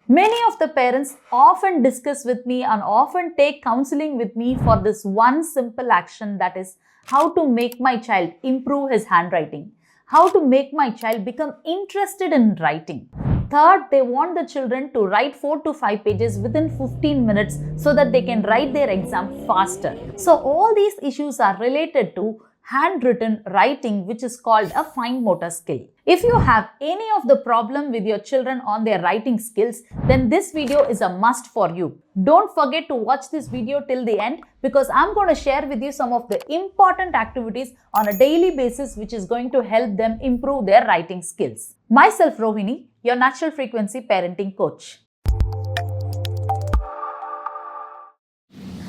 Many of the parents often discuss with me and often take counseling with me for this one simple action, that is how to make my child improve his handwriting, how to make my child become interested in writing. Third, they want the children to write 4 to 5 pages within 15 minutes so that they can write their exam faster. So all these issues are related to handwritten writing, which is called a fine motor skill. If you have any of the problem with your children on their writing skills, then this video is a must for you. Don't forget to watch this video till the end, because I'm going to share with you some of the important activities on a daily basis which is going to help them improve their writing skills. Myself Rohini, your natural frequency parenting coach.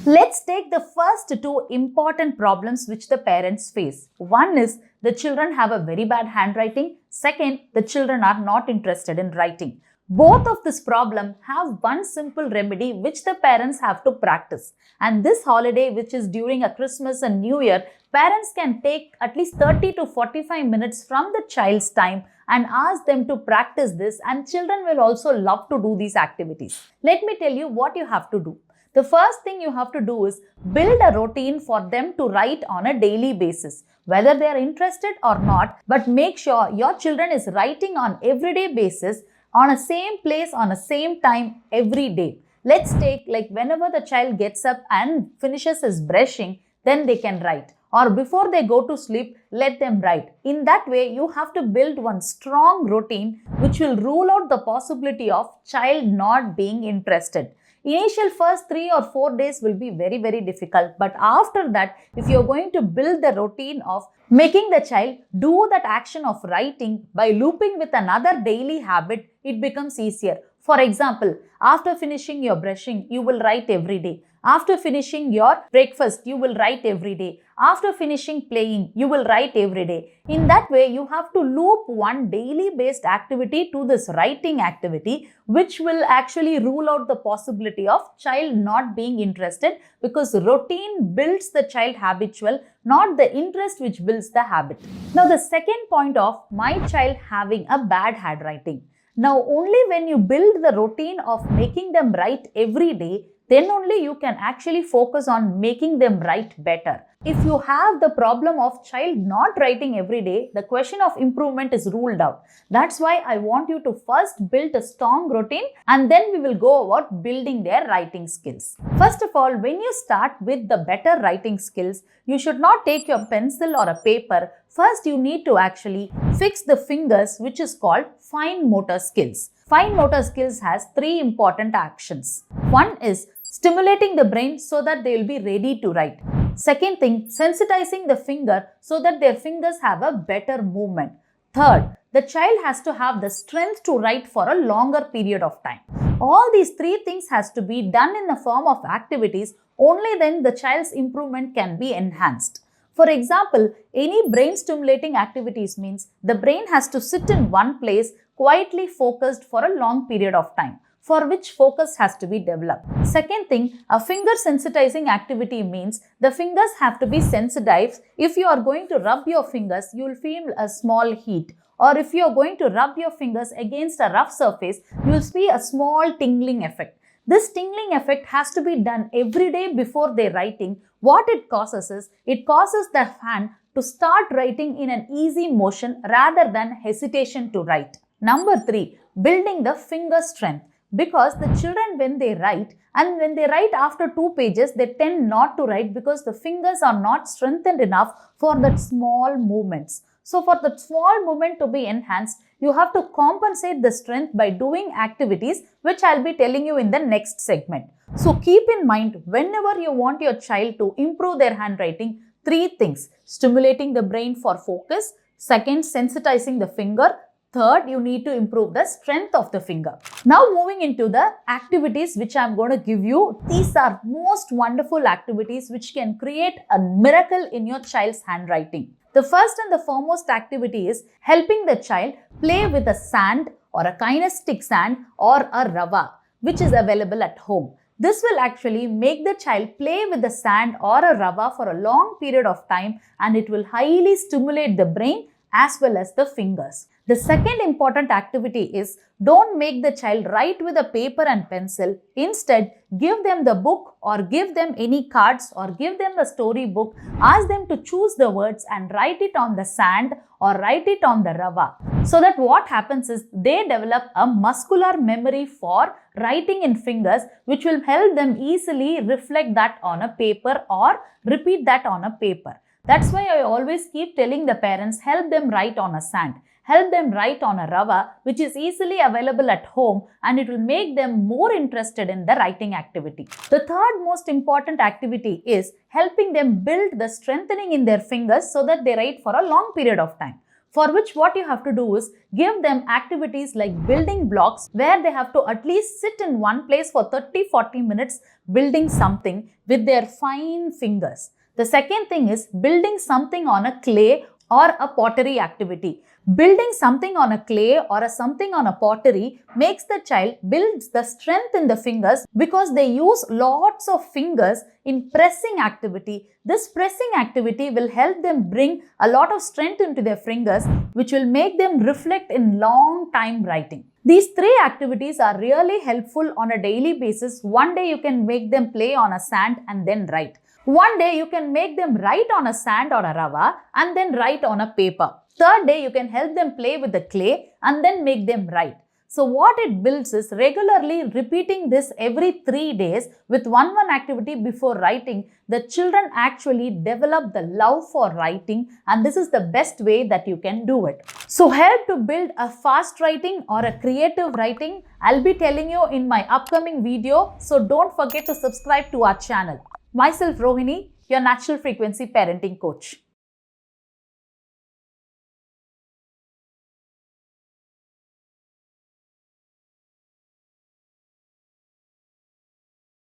Let's take the first two important problems which the parents face. One is the children have a very bad handwriting. Second, the children are not interested in writing. Both of this problem have one simple remedy which the parents have to practice. And this holiday, which is during a Christmas and New Year, parents can take at least 30 to 45 minutes from the child's time and ask them to practice this, and children will also love to do these activities. Let me tell you what you have to do. The first thing you have to do is build a routine for them to write on a daily basis, whether they are interested or not, but make sure your children is writing on everyday basis, on a same place, on a same time, every day. Let's take like whenever the child gets up and finishes his brushing, then they can write. Or before they go to sleep, let them write. In that way, you have to build one strong routine which will rule out the possibility of child not being interested. Initial first 3 or 4 days will be very, very difficult. But after that, if you're going to build the routine of making the child do that action of writing by looping with another daily habit, it becomes easier. For example, after finishing your brushing, you will write every day. After finishing your breakfast, you will write every day. After finishing playing, you will write every day. In that way, you have to loop one daily based activity to this writing activity, which will actually rule out the possibility of child not being interested, because routine builds the child habitual, not the interest which builds the habit. Now, the second point of my child having a bad handwriting. Now, only when you build the routine of making them write every day, then only you can actually focus on making them write better. If you have the problem of child not writing every day, the question of improvement is ruled out. That's why I want you to first build a strong routine, and then we will go about building their writing skills. First of all, when you start with the better writing skills, you should not take your pencil or a paper. First, you need to actually fix the fingers, which is called fine motor skills. Fine motor skills has 3 important actions. One is stimulating the brain so that they will be ready to write. Second thing, sensitizing the finger so that their fingers have a better movement. Third, the child has to have the strength to write for a longer period of time. All these 3 things has to be done in the form of activities. Only then the child's improvement can be enhanced. For example, any brain stimulating activities means the brain has to sit in one place quietly focused for a long period of time, for which focus has to be developed. Second thing, a finger sensitizing activity means the fingers have to be sensitized. If you are going to rub your fingers, you will feel a small heat. Or if you are going to rub your fingers against a rough surface, you will see a small tingling effect. This tingling effect has to be done every day before they're writing. What it causes is, it causes the hand to start writing in an easy motion rather than hesitation to write. Number 3, building the finger strength. Because the children, when they write, and when they write after 2 pages, they tend not to write because the fingers are not strengthened enough for that small movements. So for the small movement to be enhanced, you have to compensate the strength by doing activities which I'll be telling you in the next segment. So keep in mind, whenever you want your child to improve their handwriting, 3 things: stimulating the brain for focus, second, sensitizing the finger, third, you need to improve the strength of the finger. Now moving into the activities which I am going to give you. These are most wonderful activities which can create a miracle in your child's handwriting. The first and the foremost activity is helping the child play with a sand or a kinestic sand or a rava, which is available at home. This will actually make the child play with the sand or a rava for a long period of time, and it will highly stimulate the brain as well as the fingers. The second important activity is don't make the child write with a paper and pencil. Instead, give them the book or give them any cards or give them the story book. Ask them to choose the words and write it on the sand or write it on the rava. So that what happens is they develop a muscular memory for writing in fingers, which will help them easily reflect that on a paper or repeat that on a paper. That's why I always keep telling the parents, help them write on a sand. Help them write on a rava, which is easily available at home, and it will make them more interested in the writing activity. The third most important activity is helping them build the strengthening in their fingers so that they write for a long period of time. For which what you have to do is give them activities like building blocks where they have to at least sit in one place for 30-40 minutes building something with their fine fingers. The second thing is building something on a clay or a pottery activity. Building something on a clay or something on a pottery makes the child builds the strength in the fingers because they use lots of fingers in pressing activity. This pressing activity will help them bring a lot of strength into their fingers, which will make them reflect in long time writing. These three activities are really helpful on a daily basis. One day you can make them play on a sand and then write. One day you can make them write on a sand or a rava and then write on a paper. Third day you can help them play with the clay and then make them write. So what it builds is regularly repeating this every 3 days with one activity before writing. The children actually develop the love for writing, and this is the best way that you can do it. So help to build a fast writing or a creative writing. I'll be telling you in my upcoming video. So don't forget to subscribe to our channel. Myself Rohini, your natural frequency parenting coach.